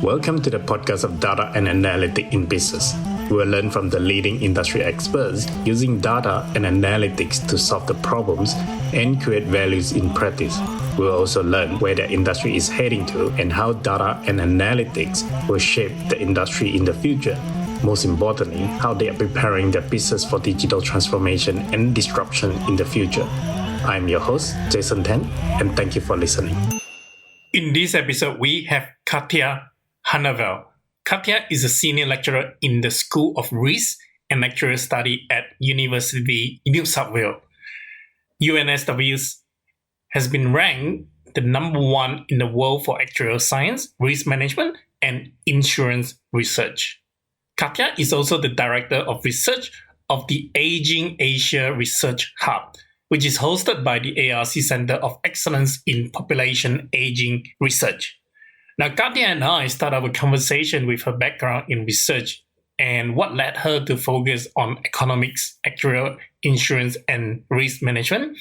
Welcome to the podcast of Data and Analytics in Business. We will learn from the leading industry experts using data and analytics to solve the problems and create values in practice. We will also learn where the industry is heading to and how data and analytics will shape the industry in the future. Most importantly, how they are preparing their business for digital transformation and disruption in the future. I'm your host, Jason Tan, and thank you for listening. In this episode, we have Katja Hanewald. Katja is a senior lecturer in the School of Risk and Actuarial Study at University of New South Wales. UNSW has been ranked the number one in the world for actuarial science, risk management, and insurance research. Katja is also the director of research of the Aging Asia Research Hub, which is hosted by the ARC Center of Excellence in Population Aging Research. Now, Katja and I start our conversation with her background in research and what led her to focus on economics, actuarial, insurance, and risk management.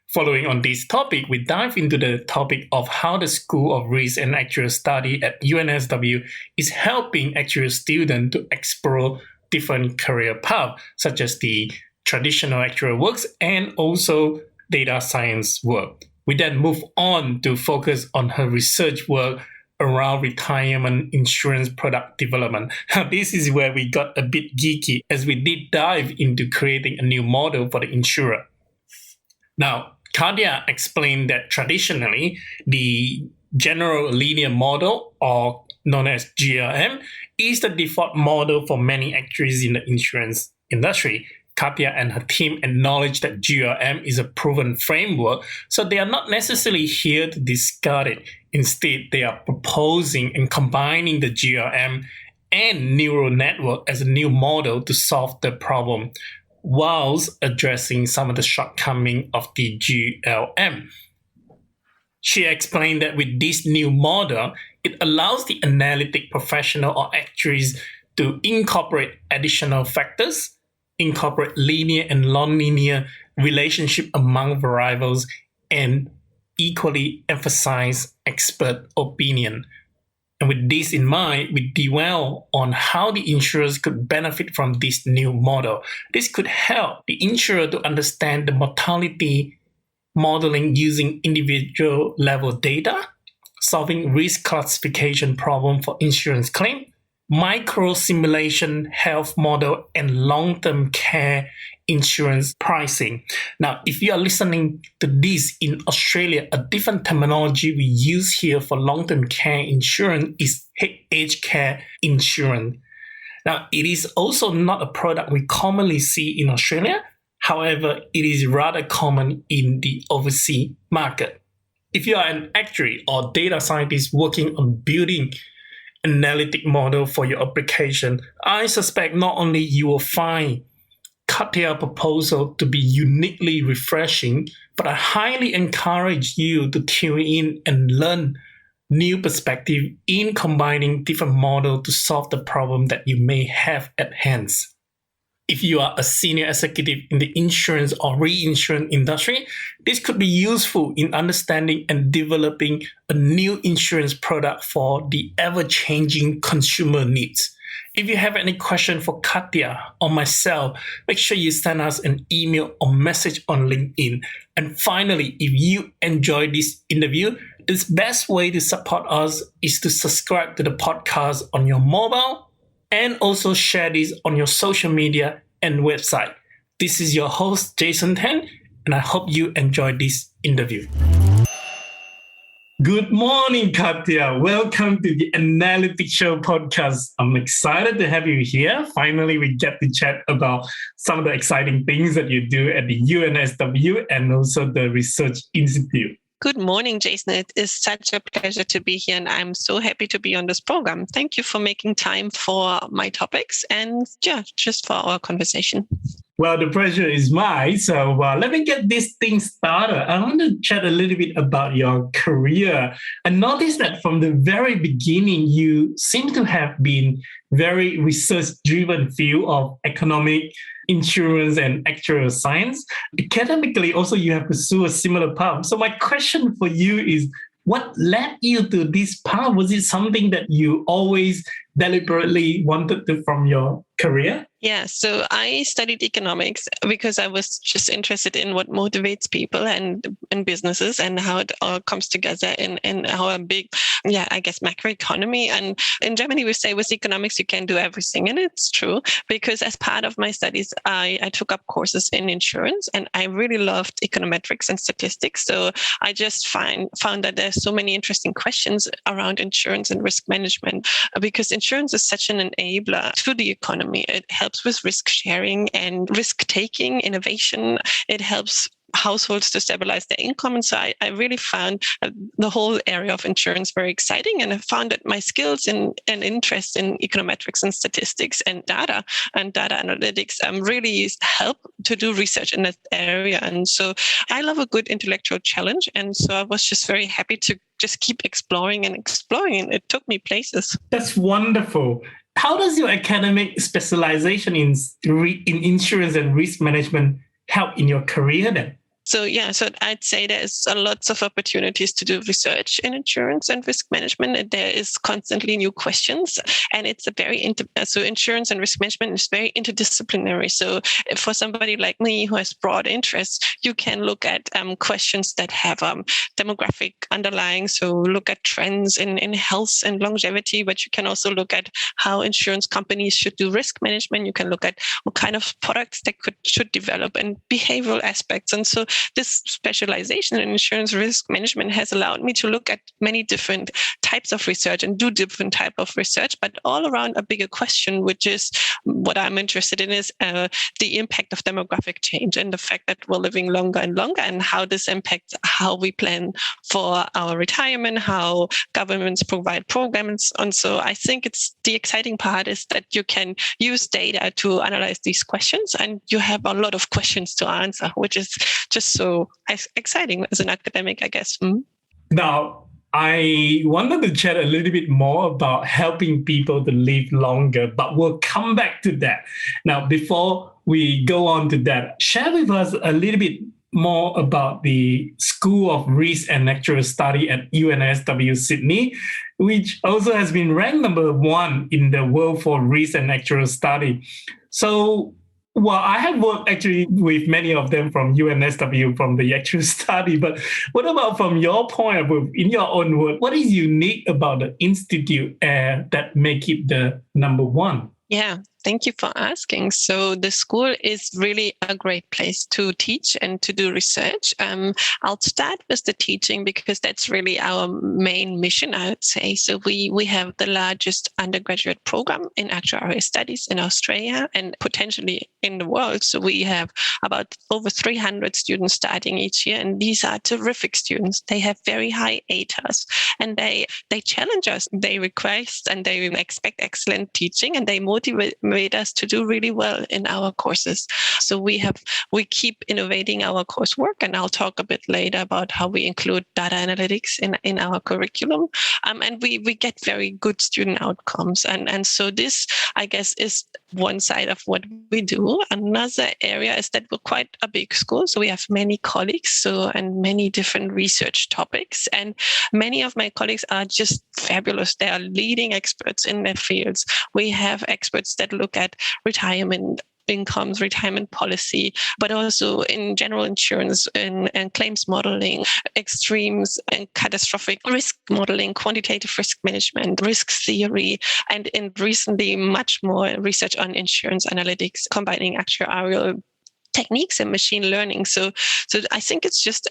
Following on this topic, we dive into the topic of how the School of Risk and Actuarial Study at UNSW is helping actuarial students to explore different career paths, such as the traditional actuarial works and also data science work. We then move on to focus on her research work around retirement insurance product development. Now, this is where we got a bit geeky as we did dive into creating a new model for the insurer. Now, Katja explained that traditionally, the general linear model, or known as GLM, is the default model for many actuaries in the insurance industry. Katja and her team acknowledge that GLM is a proven framework, so they are not necessarily here to discard it. Instead, they are proposing and combining the GLM and neural network as a new model to solve the problem, whilst addressing some of the shortcomings of the GLM. She explained that with this new model, it allows the analytic professional or actuaries to incorporate additional factors, incorporate linear and non-linear relationship among variables, and equally emphasize expert opinion. And with this in mind, we dwell on how the insurers could benefit from this new model. This could help the insurer to understand the mortality modeling using individual level data, solving risk classification problem for insurance claim, micro simulation health model, and long-term care insurance pricing. Now, if you are listening to this in Australia, a different terminology we use here for long-term care insurance is aged care insurance. Now, it is also not a product we commonly see in Australia. However, it is rather common in the overseas market. If you are an actuary or data scientist working on building analytic model for your application, I suspect not only you will find Katja's proposal to be uniquely refreshing, but I highly encourage you to tune in and learn new perspective in combining different models to solve the problem that you may have at hand. If you are a senior executive in the insurance or reinsurance industry, this could be useful in understanding and developing a new insurance product for the ever-changing consumer needs. If you have any question for Katja or myself, make sure you send us an email or message on LinkedIn. And finally, if you enjoyed this interview, the best way to support us is to subscribe to the podcast on your mobile and also share this on your social media and website. This is your host, Jason Tan, and I hope you enjoyed this interview. Good morning, Katja. Welcome to the Analytics Show podcast. I'm excited to have you here. Finally, we get to chat about some of the exciting things that you do at the UNSW and also the Research Institute. Good morning, Jason. It is such a pleasure to be here, and I'm so happy to be on this program. Thank you for making time for my topics and just for our conversation. Well, the pleasure is mine. So let me get this thing started. I want to chat a little bit about your career. I noticed that from the very beginning, you seem to have been very research-driven field of economic, insurance, and actuarial science. Academically, also, you have pursued a similar path. So my question for you is, What led you to this path? Was it something that you always deliberately wanted to from your career? Yeah, so I studied economics because I was just interested in what motivates people and businesses and how it all comes together in our big, I guess, macroeconomy. And in Germany, we say with economics, you can do everything. And it's true because as part of my studies, I took up courses in insurance and I really loved econometrics and statistics. So I just found that there's so many interesting questions around insurance and risk management because insurance is such an enabler to the economy. It helps with risk sharing and risk taking, innovation. It helps households to stabilize their income. And so I really found the whole area of insurance very exciting. And I found that my skills and interest in econometrics and statistics and data analytics really help to do research in that area. And so I love a good intellectual challenge. And so I was just very happy to just keep exploring. And it took me places. That's wonderful. How does your academic specialization in insurance and risk management help in your career then? So I'd say there's lots of opportunities to do research in insurance and risk management. And there is constantly new questions, and it's a very so insurance and risk management is very interdisciplinary. So for somebody like me who has broad interests, you can look at questions that have demographic underlying. So look at trends in health and longevity, but you can also look at how insurance companies should do risk management. You can look at what kind of products they should develop and behavioral aspects. And so this specialization in insurance risk management has allowed me to look at many different types of research and do different type of research, but all around a bigger question, which is what I'm interested in is the impact of demographic change and the fact that we're living longer and longer and how this impacts how we plan for our retirement, how governments provide programs. And so I think it's the exciting part is that you can use data to analyze these questions and you have a lot of questions to answer, which is just so exciting as an academic, I guess. Now, I wanted to chat a little bit more about helping people to live longer, but we'll come back to that. Now, before we go on to that, share with us a little bit more about the School of Risk and Actuarial Study at UNSW Sydney, which also has been ranked number 1 in the world for risk and actuarial study. So, well, I have worked actually with many of them from UNSW from the actual study, but what about from your point of view, in your own word, what is unique about the institute that make it the number 1? Yeah, thank you for asking. So the school is really a great place to teach and to do research. I'll start with the teaching because that's really our main mission, I would say. So we have the largest undergraduate program in actuarial studies in Australia and potentially in the world. So we have about over 300 students starting each year, and these are terrific students. They have very high ATARs, and they challenge us. They request and they expect excellent teaching, and they motivate us to do really well in our courses. So we keep innovating our coursework, and I'll talk a bit later about how we include data analytics in our curriculum. And we get very good student outcomes. And so this, I guess, is one side of what we do. Another area is that we're quite a big school. So we have many colleagues and many different research topics. And many of my colleagues are just fabulous. They are leading experts in their fields. We have experts that look at retirement incomes, retirement policy, but also in general insurance and claims modeling, extremes and catastrophic risk modeling, quantitative risk management, risk theory, and in recently much more research on insurance analytics, combining actuarial techniques and machine learning. So I think it's just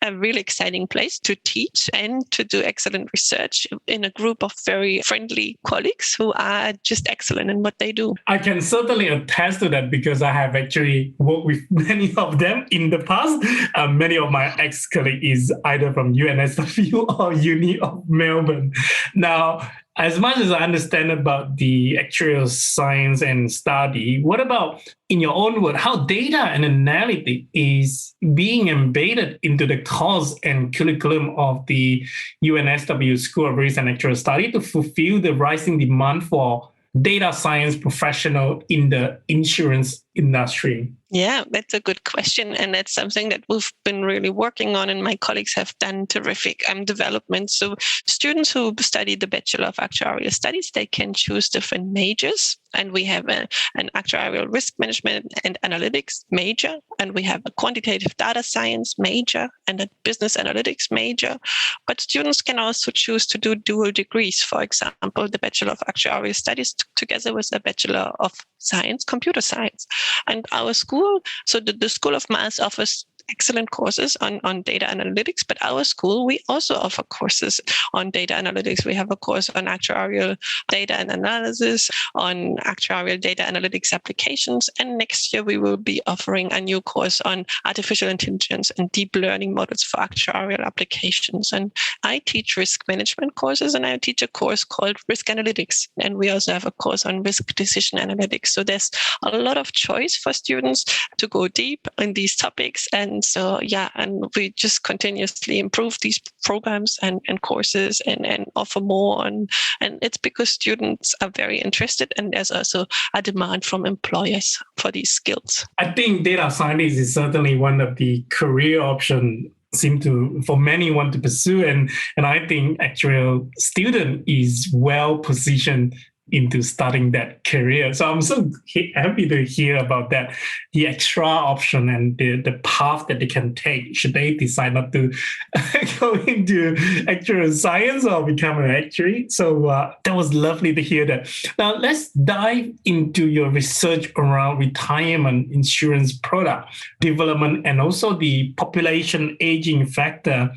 a really exciting place to teach and to do excellent research in a group of very friendly colleagues who are just excellent in what they do. I can certainly attest to that because I have actually worked with many of them in the past. Many of my ex-colleagues is either from UNSW or Uni of Melbourne. Now, as much as I understand about the actuarial science and study, what about, in your own word, how data and analytics is being embedded into the course and curriculum of the UNSW School of Risk and Actuarial Study to fulfill the rising demand for data science professional in the insurance industry? Yeah, that's a good question. And that's something that we've been really working on, and my colleagues have done terrific development. So students who study the Bachelor of Actuarial Studies, they can choose different majors. And we have an actuarial risk management and analytics major, and we have a quantitative data science major and a business analytics major. But students can also choose to do dual degrees. For example, the Bachelor of Actuarial Studies together with a Bachelor of Science, Computer Science. And our school, so the School of Maths offers excellent courses on data analytics, but our school, we also offer courses on data analytics. We have a course on actuarial data and analysis, on actuarial data analytics applications, and next year we will be offering a new course on artificial intelligence and deep learning models for actuarial applications. And I teach risk management courses, and I teach a course called risk analytics, and we also have a course on risk decision analytics. So there's a lot of choice for students to go deep in these topics. And so, yeah, and we just continuously improve these programs and courses and offer more. And it's because students are very interested, and there's also a demand from employers for these skills. I think data scientist is certainly one of the career options seem to, for many, want to pursue. And I think actuarial student is well positioned into starting that career. So I'm so happy to hear about that, the extra option and the path that they can take should they decide not to go into actuarial science or become an actuary. So that was lovely to hear that. Now let's dive into your research around retirement insurance product development and also the population aging factor.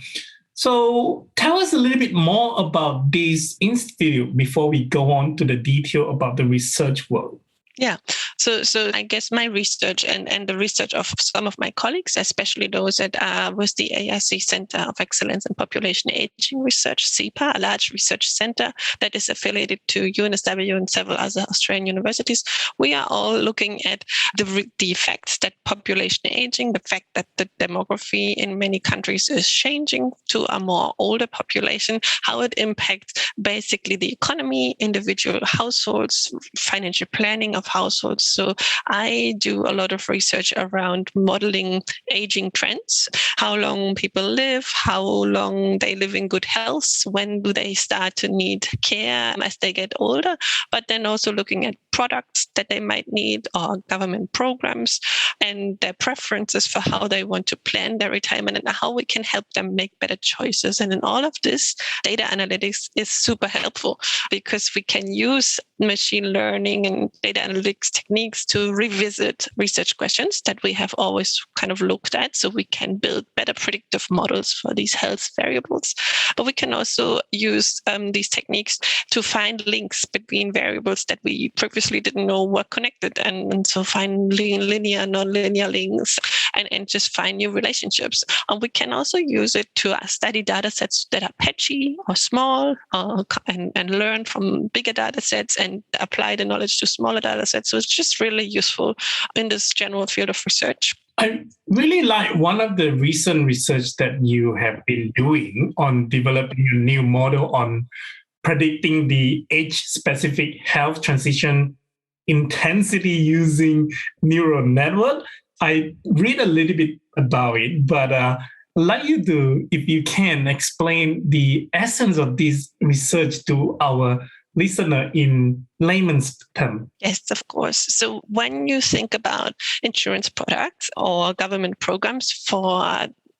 So tell us a little bit more about this institute before we go on to the detail about the research work. Yeah. So I guess my research and the research of some of my colleagues, especially those that are with the ARC Center of Excellence in Population Aging Research, CEPAR, a large research center that is affiliated to UNSW and several other Australian universities, we are all looking at the effects that population aging, the fact that the demography in many countries is changing to a more older population, how it impacts basically the economy, individual households, financial planning of households. So I do a lot of research around modeling aging trends, how long people live, how long they live in good health, when do they start to need care as they get older, but then also looking at products that they might need or government programs and their preferences for how they want to plan their retirement and how we can help them make better choices. And in all of this, data analytics is super helpful because we can use machine learning and data analytics techniques to revisit research questions that we have always kind of looked at, so we can build better predictive models for these health variables. But we can also use these techniques to find links between variables that we previously didn't know were connected, and so find linear, non-linear links and just find new relationships. And we can also use it to study data sets that are patchy or small and learn from bigger data sets and apply the knowledge to smaller data sets. So it's just really useful in this general field of research. I really like one of the recent research that you have been doing on developing a new model on predicting the age-specific health transition intensity using neural network. I read a little bit about it, but I'd like you to, if you can, explain the essence of this research to our listener in layman's terms. Yes, of course. So when you think about insurance products or government programs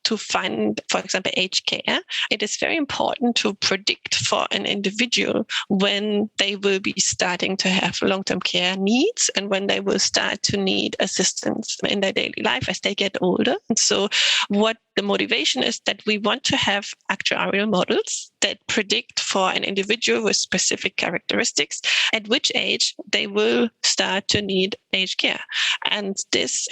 to fund, for example, aged care, it is very important to predict for an individual when they will be starting to have long-term care needs and when they will start to need assistance in their daily life as they get older. And so what the motivation is that we want to have actuarial models that predict for an individual with specific characteristics at which age they will start to need aged care. And this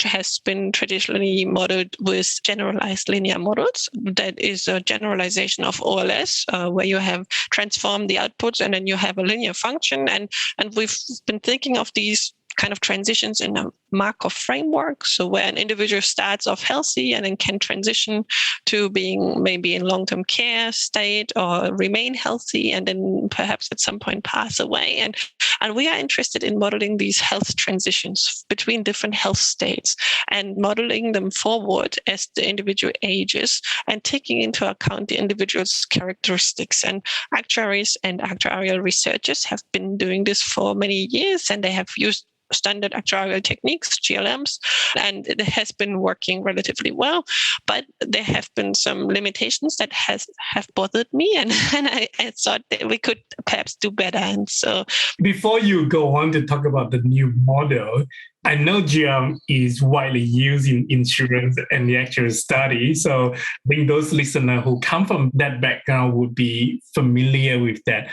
has been traditionally modeled with generalized linear models. That is a generalization of OLS, where you have transformed the outputs and then you have a linear function. And we've been thinking of these kind of transitions in a Markov framework. So where an individual starts off healthy and then can transition to being maybe in long-term care state or remain healthy and then perhaps at some point pass away. And And we are interested in modeling these health transitions between different health states and modeling them forward as the individual ages and taking into account the individual's characteristics. And actuaries and actuarial researchers have been doing this for many years, and they have used standard actuarial techniques, GLMs, and it has been working relatively well. But there have been some limitations that have bothered me, and I thought that we could perhaps do better. And so, before you go on to talk about the new model, I know GLM is widely used in insurance and the actual study. So I think those listeners who come from that background would be familiar with that.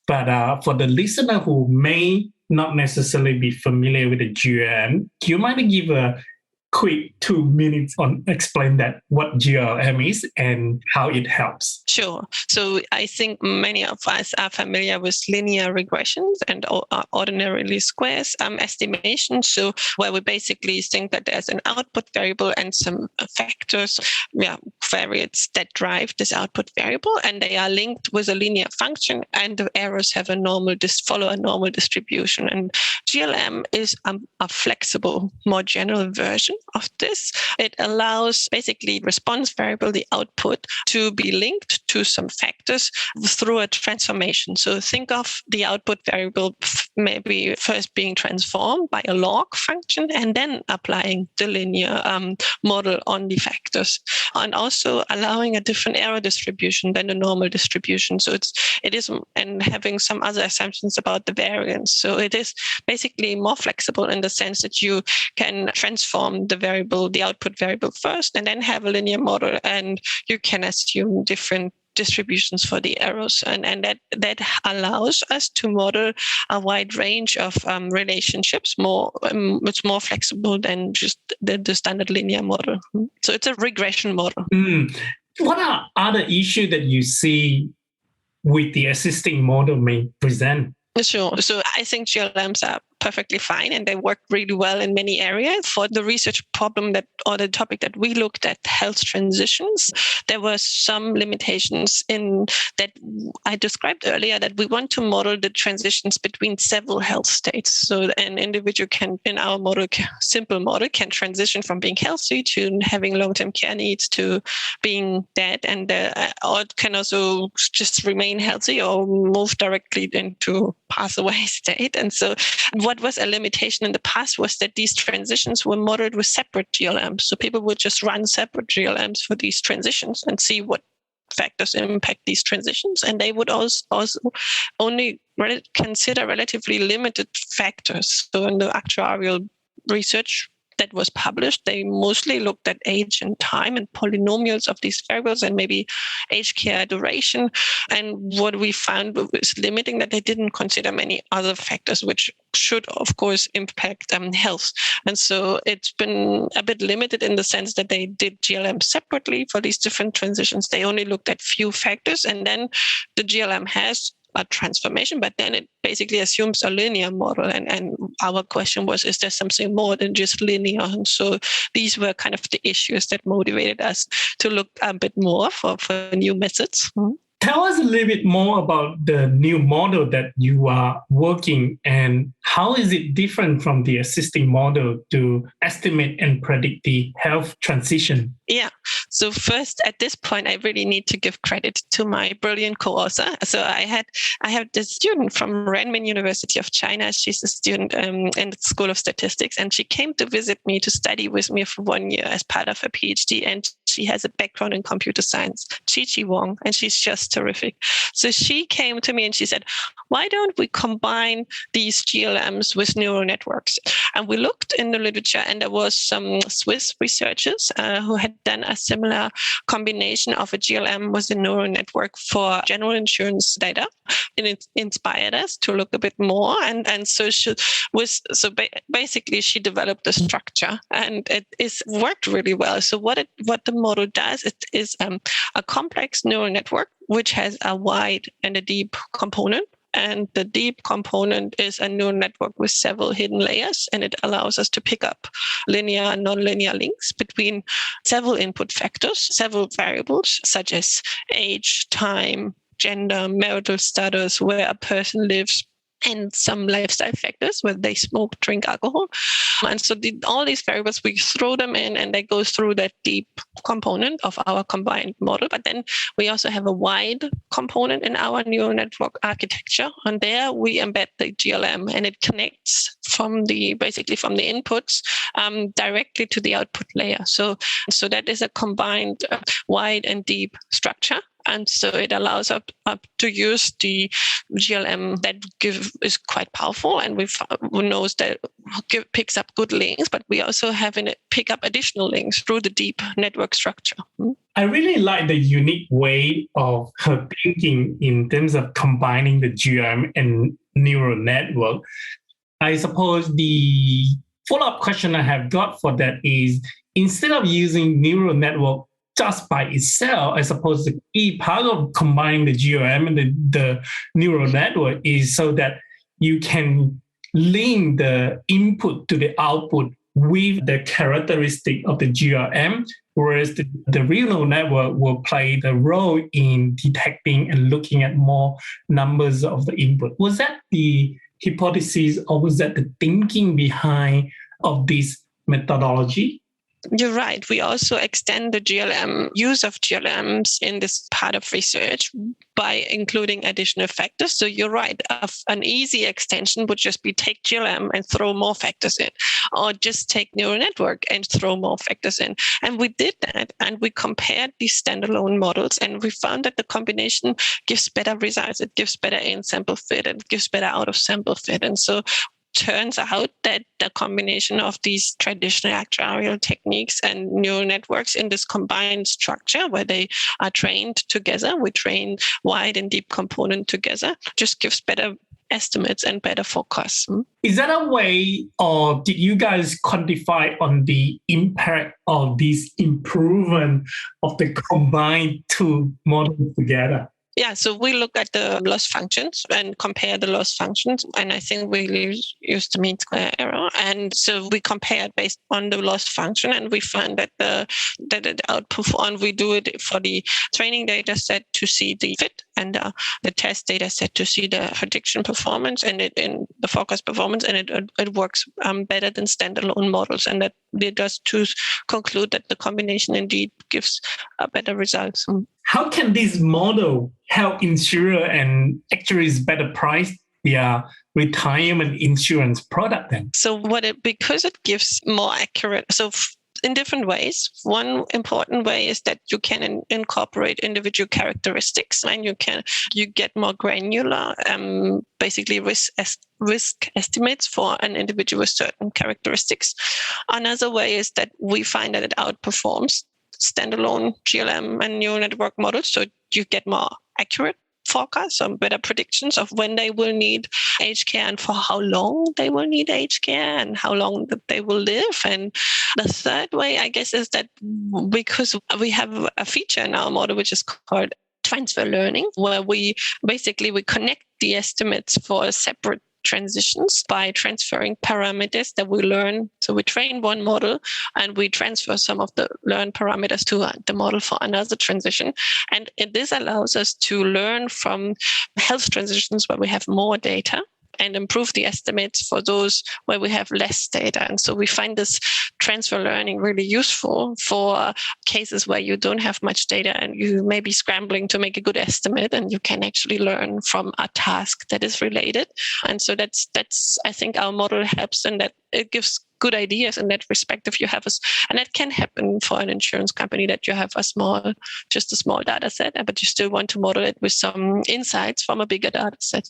But for the listener who may not necessarily be familiar with the GLM, do you mind to give a quick 2 minutes on explain that what GLM is and how it helps? Sure. So I think many of us are familiar with linear regressions and ordinary least squares estimation. So where we basically think that there's an output variable and some factors, variates that drive this output variable, and they are linked with a linear function, and the errors have follow a normal distribution. And GLM is a flexible, more general version of this. It allows basically response variable, the output, to be linked to some factors through a transformation. So think of the output variable maybe first being transformed by a log function and then applying the linear model on the factors, and also allowing a different error distribution than the normal distribution. So it is and having some other assumptions about the variance. So it is basically more flexible in the sense that you can transform the output variable first, and then have a linear model, and you can assume different distributions for the errors, and that allows us to model a wide range of relationships. It's more flexible than just the standard linear model. So it's a regression model. What are other issues that you see with the existing model may present? Sure. So I think GLMs are perfectly fine, and they work really well in many areas. For the research problem or the topic that we looked at, health transitions, there were some limitations in that I described earlier, that we want to model the transitions between several health states. So an individual can, in our model, simple model, can transition from being healthy to having long-term care needs to being dead, and or it can also just remain healthy or move directly into pass away state. And so what was a limitation in the past was that these transitions were modeled with separate GLMs. So people would just run separate GLMs for these transitions and see what factors impact these transitions. And they would also only consider relatively limited factors. So in the actuarial research that was published, they mostly looked at age and time and polynomials of these variables and maybe aged care duration. And what we found was limiting, that they didn't consider many other factors, which should, of course, impact health. And so it's been a bit limited in the sense that they did GLM separately for these different transitions. They only looked at few factors, and then the GLM has a transformation, but then it basically assumes a linear model. And our question was, is there something more than just linear? And so these were kind of the issues that motivated us to look a bit more for new methods. Tell us a little bit more about the new model that you are working, and how is it different from the existing model to estimate and predict the health transition? Yeah. So first, at this point, I really need to give credit to my brilliant co-author. So I have this student from Renmin University of China. She's a student in the School of Statistics, and she came to visit me to study with me for 1 year as part of her PhD. And she has a background in computer science, Chi Wong, and she's just terrific. So she came to me and she said, why don't we combine these GLMs with neural networks? And we looked in the literature, and there was some Swiss researchers who had done a similar combination of a GLM with a neural network for general insurance data. And it inspired us to look a bit more. And so basically she developed a structure, and it worked really well. So what the model does, it is a complex neural network which has a wide and a deep component. And the deep component is a neural network with several hidden layers, and it allows us to pick up linear and nonlinear links between several input factors, several variables such as age, time, gender, marital status, where a person lives, and some lifestyle factors, whether they smoke, drink alcohol. And so all these variables, we throw them in and they go through that deep component of our combined model. But then we also have a wide component in our neural network architecture. And there we embed the GLM, and it connects from the inputs directly to the output layer. So that is a combined wide and deep structure. And so it allows us to use the GLM that is quite powerful, and we knows that picks up good links, but we also have it pick up additional links through the deep network structure. I really like the unique way of her thinking in terms of combining the GLM and neural network. I suppose the follow-up question I have got for that is, instead of using neural network just by itself, I suppose the key part of combining the GLM and the neural network is so that you can link the input to the output with the characteristic of the GLM, whereas the real neural network will play the role in detecting and looking at more numbers of the input. Was that the hypothesis, or was that the thinking behind of this methodology? You're right. We also extend the use of GLMs in this part of research by including additional factors. So you're right. An easy extension would just be take GLM and throw more factors in, or just take neural network and throw more factors in. And we did that, and we compared these standalone models, and we found that the combination gives better results. It gives better in-sample fit, and it gives better out-of-sample fit. And so turns out that the combination of these traditional actuarial techniques and neural networks in this combined structure where they are trained together, we train wide and deep component together, just gives better estimates and better forecasts. Is that a way, or did you guys quantify on the impact of this improvement of the combined two models together? Yeah, so we look at the loss functions and compare the loss functions. And I think we used the mean square error. And so we compared based on the loss function, and we find that it outperformed. We do it for the training data set to see the fit, and the test data set to see the prediction performance, and it in the forecast performance, and it works better than standalone models. And that led us to conclude that the combination indeed gives better results. How can this model help insurer and actuaries better price their retirement insurance product then? So because it gives more accurate, in different ways. One important way is that you can incorporate individual characteristics, and you get more granular, basically risk estimates for an individual with certain characteristics. Another way is that we find that it outperforms standalone GLM and neural network models, so you get more accurate forecasts or better predictions of when they will need aged care and for how long they will need aged care and how long that they will live. And the third way, I guess, is that because we have a feature in our model which is called transfer learning, where we connect the estimates for separate transitions by transferring parameters that we learn. So we train one model and we transfer some of the learned parameters to the model for another transition. And this allows us to learn from health transitions where we have more data and improve the estimates for those where we have less data. And so we find this transfer learning really useful for cases where you don't have much data and you may be scrambling to make a good estimate, and you can actually learn from a task that is related. And so that's I think our model helps, and that it gives good ideas in that respect. If you have and that can happen for an insurance company, that you have just a small data set, but you still want to model it with some insights from a bigger data set.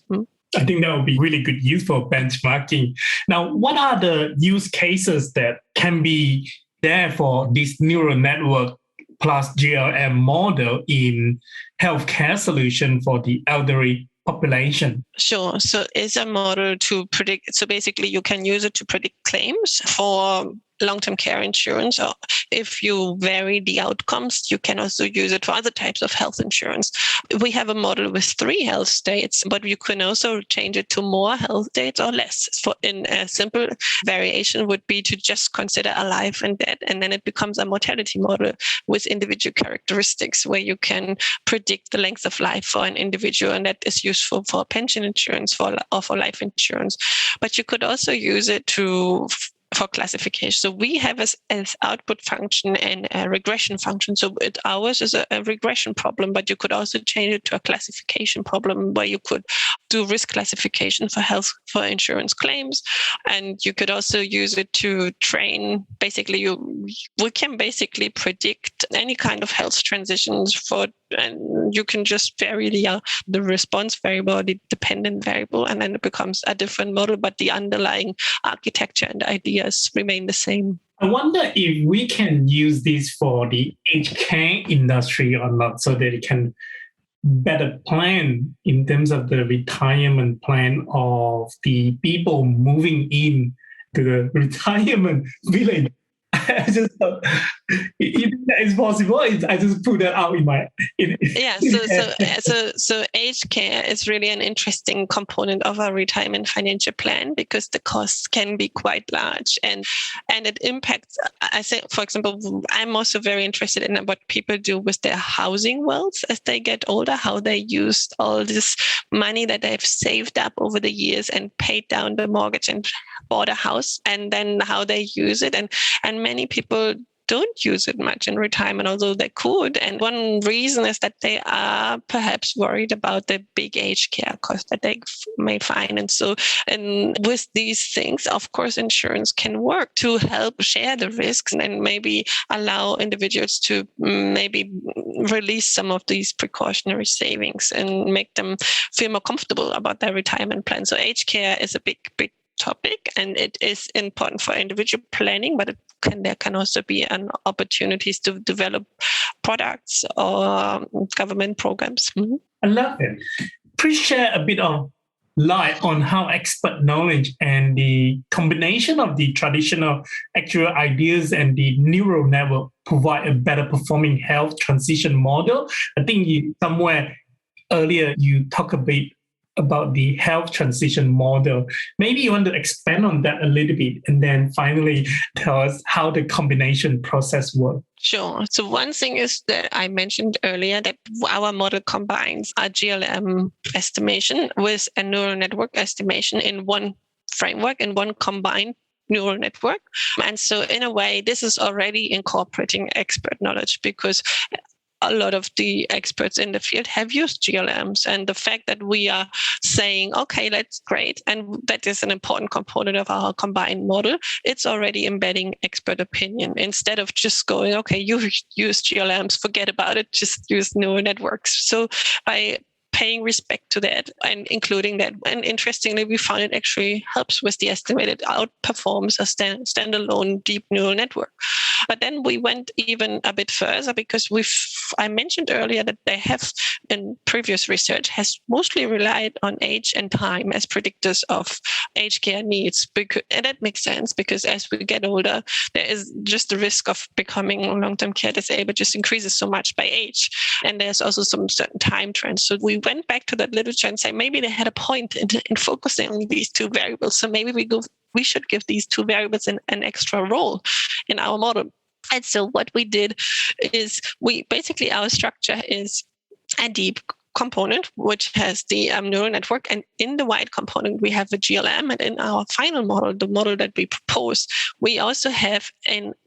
I think that would be really good use for benchmarking. Now, what are the use cases that can be there for this neural network plus GLM model in healthcare solution for the elderly population? Sure. So it's a model to predict. So basically, you can use it to predict claims for long-term care insurance, or if you vary the outcomes, you can also use it for other types of health insurance. We have a model with 3 health states, but you can also change it to more health states or less. In a simple variation would be to just consider a life and death, and then it becomes a mortality model with individual characteristics where you can predict the length of life for an individual, and that is useful for pension insurance or for life insurance. But you could also use it for classification. So we have as output function and a regression function. So ours is a regression problem, but you could also change it to a classification problem where you could do risk classification for insurance claims. And you could also use it to train. Basically, we can basically predict any kind of health transitions and you can just vary the response variable, the dependent variable, and then it becomes a different model, but the underlying architecture and ideas remain the same. I wonder if we can use this for the aged care industry or not, so that it can better plan in terms of the retirement plan of the people moving in to the retirement village. I just thought, if that is possible, I just put that out in my... So aged care is really an interesting component of our retirement financial plan because the costs can be quite large and it impacts, I think, for example, I'm also very interested in what people do with their housing wealth as they get older, how they use all this money that they've saved up over the years and paid down the mortgage and bought a house, and then how they use it. And many people don't use it much in retirement, although they could. And one reason is that they are perhaps worried about the big aged care costs that they may find. And with these things, of course, insurance can work to help share the risks and maybe allow individuals to maybe release some of these precautionary savings and make them feel more comfortable about their retirement plan. So aged care is a big topic, and it is important for individual planning, but there can also be an opportunities to develop products or government programs. Mm-hmm. I love it. Please share a bit of light on how expert knowledge and the combination of the traditional actuarial ideas and the neural network provide a better performing health transition model. I think somewhere earlier you talked a bit about the health transition model. Maybe you want to expand on that a little bit and then finally tell us how the combination process works. Sure. So one thing is that I mentioned earlier that our model combines a GLM estimation with a neural network estimation in one framework, in one combined neural network. And so in a way, this is already incorporating expert knowledge because a lot of the experts in the field have used GLMs, and the fact that we are saying, okay, that's great, and that is an important component of our combined model, it's already embedding expert opinion instead of just going, okay, you use GLMs, forget about it, just use neural networks. So by paying respect to that and including that. And interestingly, we found it actually helps with the estimated outperforms a standalone deep neural network. But then we went even a bit further because I mentioned earlier that they have in previous research has mostly relied on age and time as predictors of aged care needs. And that makes sense because as we get older, there is just the risk of becoming long-term care disabled just increases so much by age. And there's also some certain time trends. So we went back to that literature and say maybe they had a point in focusing on these two variables. So maybe we should give these two variables an extra role in our model. And so what we did is our structure is a deep component, which has the neural network. And in the wide component, we have a GLM. And in our final model, the model that we propose, we also have,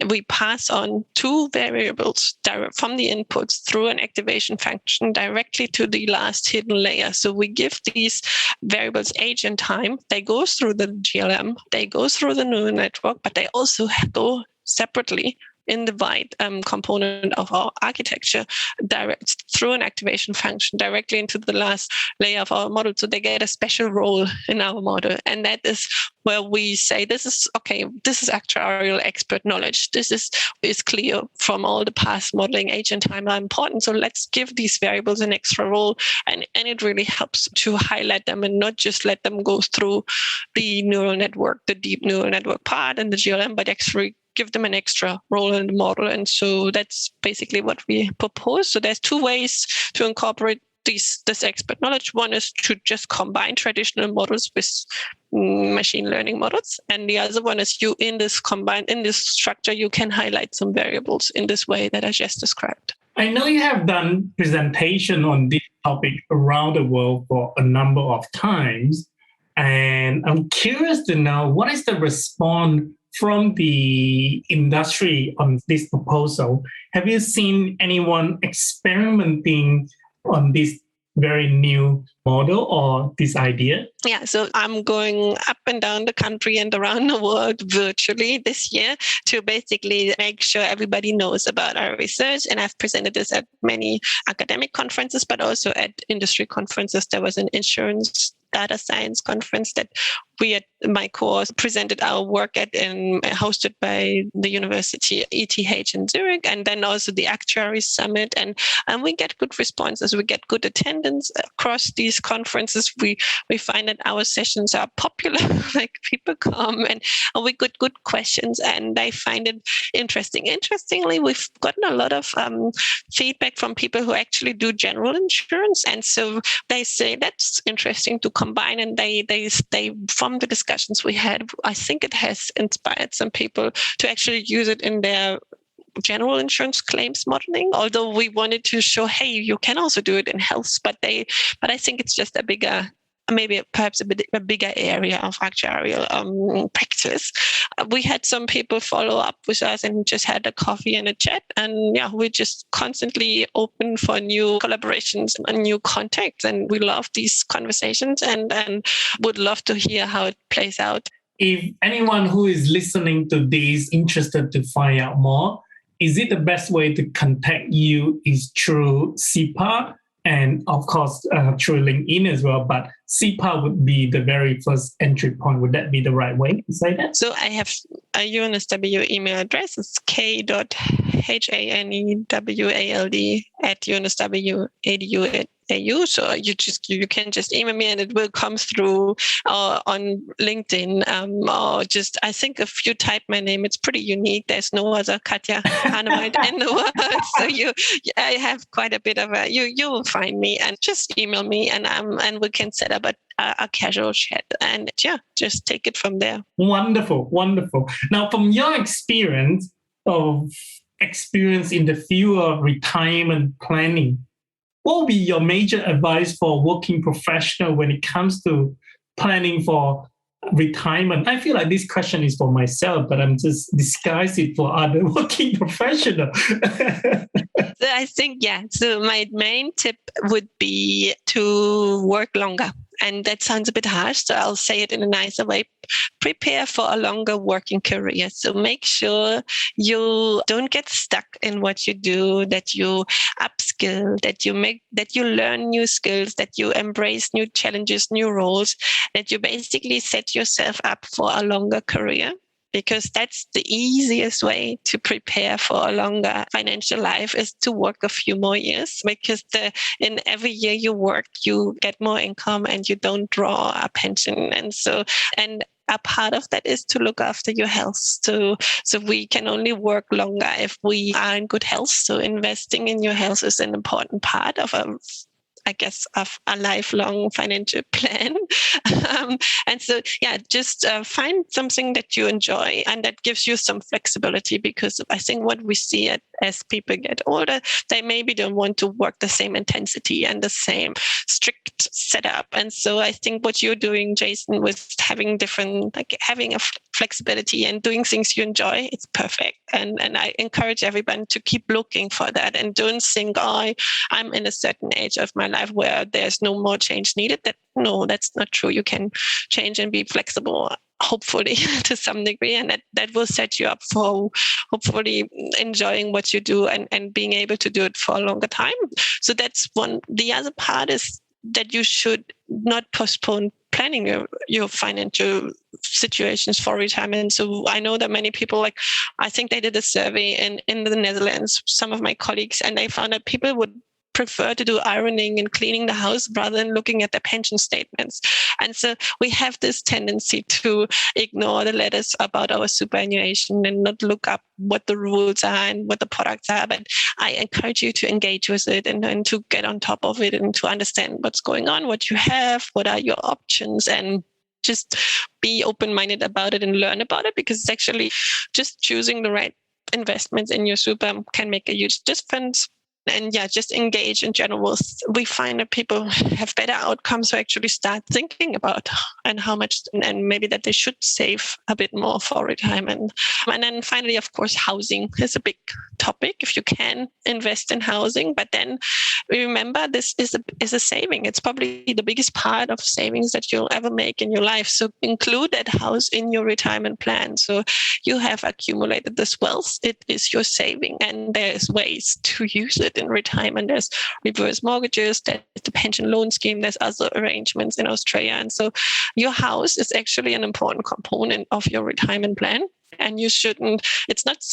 we pass on two variables from the inputs through an activation function directly to the last hidden layer. So we give these variables age and time. They go through the GLM, they go through the neural network, but they also go separately in the wide component of our architecture, direct through an activation function directly into the last layer of our model. So they get a special role in our model. And that is where we say, this is actuarial expert knowledge. This is clear from all the past modeling. Age and time are important. So let's give these variables an extra role. And it really helps to highlight them and not just let them go through the neural network, the deep neural network part and the GLM, but actually give them an extra role in the model. And so that's basically what we propose. So there's two ways to incorporate this expert knowledge. One is to just combine traditional models with machine learning models. And the other one is in this structure, you can highlight some variables in this way that I just described. I know you have done presentation on this topic around the world for a number of times. And I'm curious to know, what is the response from the industry on this proposal? Have you seen anyone experimenting on this very new model or this idea? Yeah, so I'm going up and down the country and around the world virtually this year to basically make sure everybody knows about our research. And I've presented this at many academic conferences, but also at industry conferences. There was an insurance data science conference that we at my course presented our work at, and hosted by the University ETH in Zurich, and then also the Actuarial Summit. And we get good responses. We get good attendance across these conferences. We find that our sessions are popular, like people come and we get good questions, and they find it interesting. Interestingly, we've gotten a lot of feedback from people who actually do general insurance. And so they say that's interesting to combine, and they from the discussions we had, I think it has inspired some people to actually use it in their general insurance claims modeling, although we wanted to show, hey, you can also do it in health, but I think it's just a bigger, maybe perhaps a bigger area of actuarial practice. We had some people follow up with us and just had a coffee and a chat. And yeah, we're just constantly open for new collaborations and new contacts. And we love these conversations and would love to hear how it plays out. If anyone who is listening to this interested to find out more, is it the best way to contact you is through CEPAR? And of course, through LinkedIn as well, but CEPAR would be the very first entry point. Would that be the right way to say that? So I have a UNSW email address. It's k.hanewald@unsw.edu.au. So you can just email me and it will come through on LinkedIn, or just, I think if you type my name, it's pretty unique. There's no other Katja Hanewald in the world. So I have quite a bit of you will find me, and just email me and we can set up a casual chat, and just take it from there. Wonderful. Now, from your experience in the field of retirement planning, what would be your major advice for working professional when it comes to planning for retirement? I feel like this question is for myself, but I'm just disguising it for other working professionals. So I think, so my main tip would be to work longer. And that sounds a bit harsh, so I'll say it in a nicer way. Prepare for a longer working career. So make sure you don't get stuck in what you do, that you upskill, that you learn new skills, that you embrace new challenges, new roles, that you basically set yourself up for a longer career. Because that's the easiest way to prepare for a longer financial life, is to work a few more years. Because in every year you work, you get more income and you don't draw a pension. And a part of that is to look after your health. So we can only work longer if we are in good health. So investing in your health is an important part of a lifelong financial plan. And so, just find something that you enjoy and that gives you some flexibility, because I think what we see as people get older, they maybe don't want to work the same intensity and the same strict setup. And so I think what you're doing, Jason, with having having a flexibility and doing things you enjoy, it's perfect. And I encourage everyone to keep looking for that, and don't think, I'm in a certain age of my life where there's no more change needed. No, that's not true. You can change and be flexible, hopefully, to some degree, and that will set you up for hopefully enjoying what you do and being able to do it for a longer time. So that's one. The other part is that you should not postpone planning your financial situations for retirement. So I know that many people, I think they did a survey in the Netherlands, some of my colleagues, and they found that people would prefer to do ironing and cleaning the house rather than looking at the pension statements. And so we have this tendency to ignore the letters about our superannuation and not look up what the rules are and what the products are. But I encourage you to engage with it and to get on top of it and to understand what's going on, what you have, what are your options, and just be open-minded about it and learn about it, because it's actually just choosing the right investments in your super can make a huge difference. And just engage in general. We find that people have better outcomes who actually start thinking about and how much, and maybe that they should save a bit more for retirement. And then finally, of course, housing is a big topic. If you can invest in housing, but then remember this is a saving. It's probably the biggest part of savings that you'll ever make in your life. So include that house in your retirement plan. So you have accumulated this wealth. It is your saving, and there's ways to use it in retirement. There's reverse mortgages, there's the pension loan scheme, there's other arrangements in Australia. And so your house is actually an important component of your retirement plan. And you shouldn't, it's not,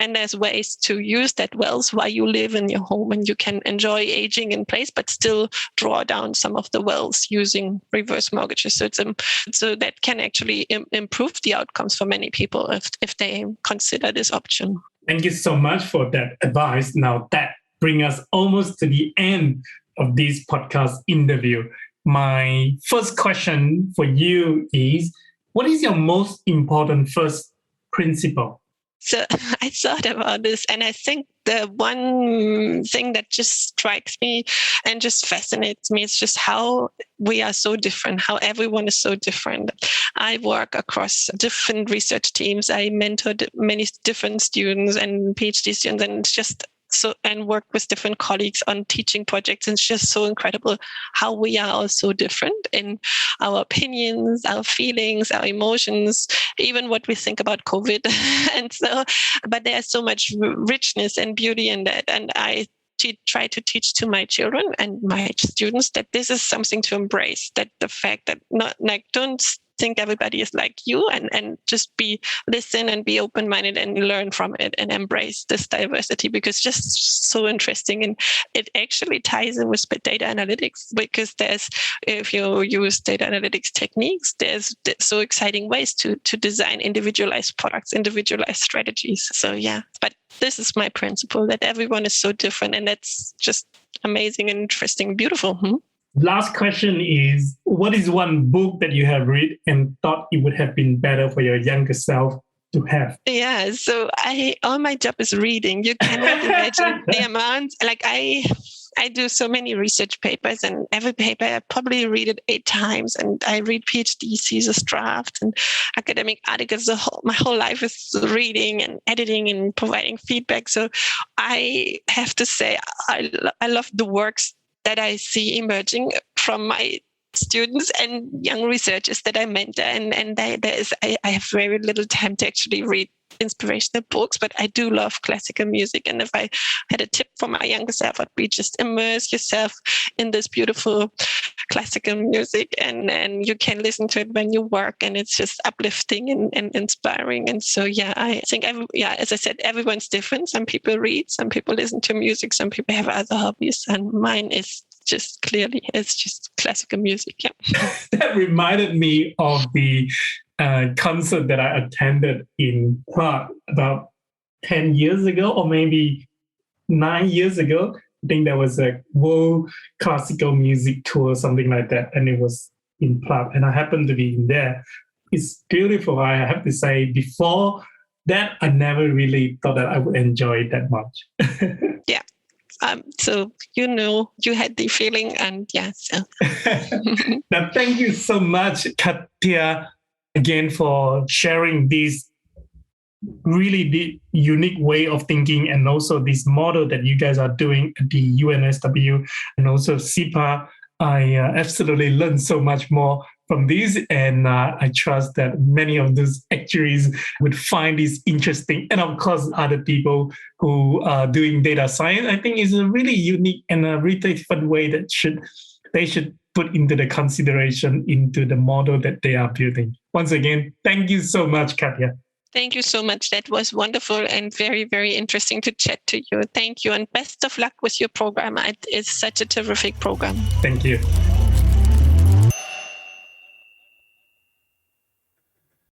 and there's ways to use that wealth while you live in your home, and you can enjoy aging in place, but still draw down some of the wealth using reverse mortgages. So that can actually improve the outcomes for many people if they consider this option. Thank you so much for that advice. Now that brings us almost to the end of this podcast interview. My first question for you is, what is your most important first principle? So I thought about this, and I think the one thing that just strikes me and just fascinates me is just how we are so different, how everyone is so different. I work across different research teams. I mentored many different students and PhD students, and it's just and work with different colleagues on teaching projects. And it's just so incredible how we are all so different in our opinions, our feelings, our emotions, even what we think about COVID. And so, but there's so much richness and beauty in that. And I try to teach to my children and my students that this is something to embrace, that the fact that don't think everybody is like you, and just listen and be open-minded and learn from it and embrace this diversity, because it's just so interesting. And it actually ties in with data analytics, because if you use data analytics techniques, there's so exciting ways to design individualized products, individualized strategies. So but this is my principle, that everyone is so different, and that's just amazing and interesting, beautiful. Last question is, what is one book that you have read and thought it would have been better for your younger self to have? Yeah, so all my job is reading. You cannot imagine the amount. Like I do so many research papers, and every paper I probably read it 8 times, and I read PhD thesis drafts and academic articles. My whole life is reading and editing and providing feedback. So I have to say I love the works that I see emerging from my students and young researchers that I mentor. And I have very little time to actually read inspirational books, but I do love classical music. And if I had a tip for my younger self, I'd be just immerse yourself in this beautiful classical music, and you can listen to it when you work, and it's just uplifting and inspiring. And so, I think, as I said, everyone's different. Some people read, some people listen to music, some people have other hobbies, and mine is just classical music. Yeah. That reminded me of the concert that I attended in Prague about 10 years ago, or maybe 9 years ago. I think there was a world classical music tour, something like that, and it was in Prague, and I happened to be in there. It's beautiful, I have to say. Before that, I never really thought that I would enjoy it that much. Yeah. So, you had the feeling, and so. Now, thank you so much, Katja, again, for sharing this really unique way of thinking, and also this model that you guys are doing at the UNSW and also CEPAR. I absolutely learned so much more from this, and I trust that many of those actuaries would find this interesting. And of course, other people who are doing data science, I think is a really unique and a really fun way that they should put into the consideration into the model that they are building. Once again, thank you so much, Katja. Thank you so much. That was wonderful and very, very interesting to chat to you. Thank you, and best of luck with your program. It is such a terrific program. Thank you.